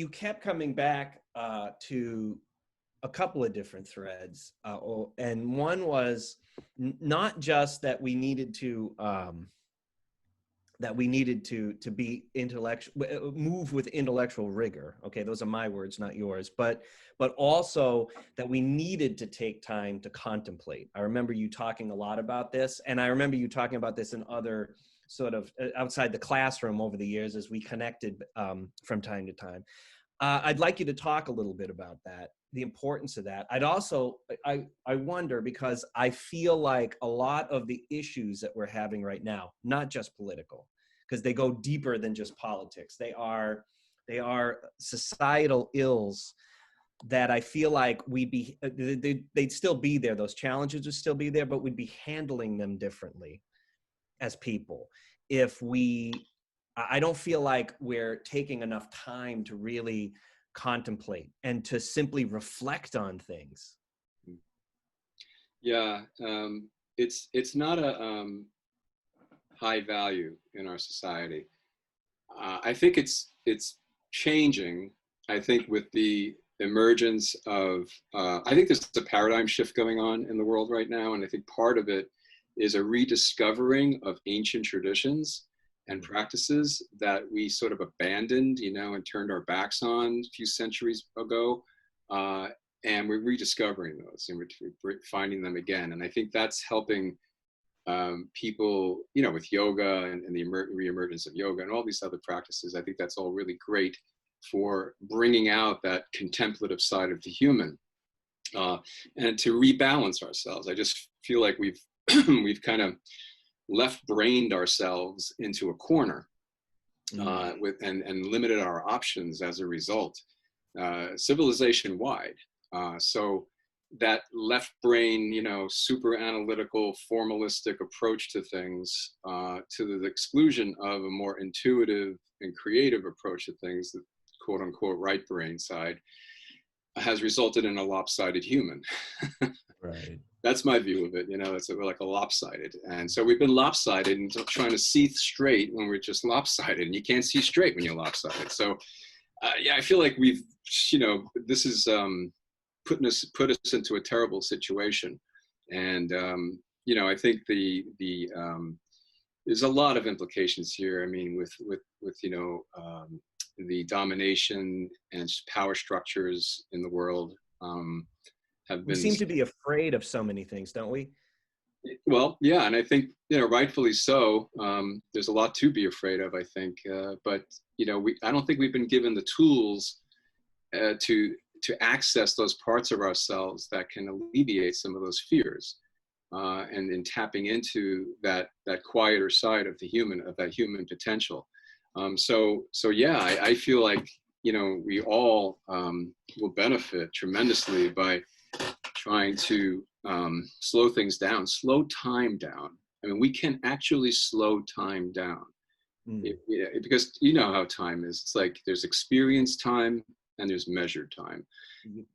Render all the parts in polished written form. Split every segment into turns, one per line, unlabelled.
you kept coming back to a couple of different threads, and one was not just that we needed to be intellectual, move with intellectual rigor. Okay, those are my words, not yours. But also that we needed to take time to contemplate. I remember you talking a lot about this, and I remember you talking about this in other sort of outside the classroom over the years as we connected from time to time. I'd like you to talk a little bit about that, the importance of that. I wonder, because I feel like a lot of the issues that we're having right now, not just political, because they go deeper than just politics. They are societal ills that I feel like they'd still be there. Those challenges would still be there, but we'd be handling them differently as people. I don't feel like we're taking enough time to really contemplate and to simply reflect on things.
Yeah, it's not a high value in our society. I think it's changing. I think with the emergence of, I think there's a paradigm shift going on in the world right now, and I think part of it is a rediscovering of ancient traditions and practices that we sort of abandoned, and turned our backs on a few centuries ago. And we're rediscovering those and we're finding them again. And I think that's helping people, with yoga and the reemergence of yoga and all these other practices. I think that's all really great for bringing out that contemplative side of the human and to rebalance ourselves. I just feel like we've kind of left-brained ourselves into a corner and limited our options as a result, civilization-wide. So that left brain, super analytical, formalistic approach to things, to the exclusion of a more intuitive and creative approach to things, the quote unquote right brain side, has resulted in a lopsided human.
Right.
That's my view of it. We're like a lopsided. And so we've been lopsided and trying to see straight when we're just lopsided, and you can't see straight when you're lopsided. So yeah, I feel like we've, this is put us into a terrible situation. And, I think there's a lot of implications here. I mean, with the domination and power structures in the world, have been.
We seem to be afraid of so many things, don't we?
Well, yeah, and I think rightfully so. There's a lot to be afraid of, I think, but I don't think we've been given the tools to access those parts of ourselves that can alleviate some of those fears, and in tapping into that quieter side of the human, of that human potential. So yeah, I feel like we all will benefit tremendously by trying to slow things down, slow time down. I mean, we can actually slow time down. Because how time is. It's like there's experience time and there's measured time.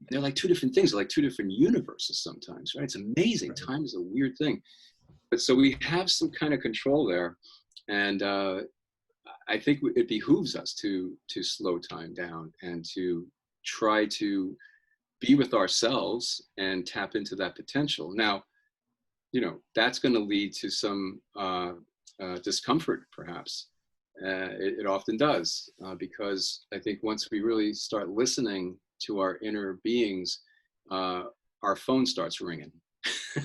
They're like two different things. They're like two different universes sometimes, right? It's amazing. Right. Time is a weird thing. But so we have some kind of control there. And I think it behooves us to slow time down and to try to be with ourselves and tap into that potential. Now, that's going to lead to some discomfort, perhaps. It often does, because I think once we really start listening to our inner beings, our phone starts ringing.
Yeah,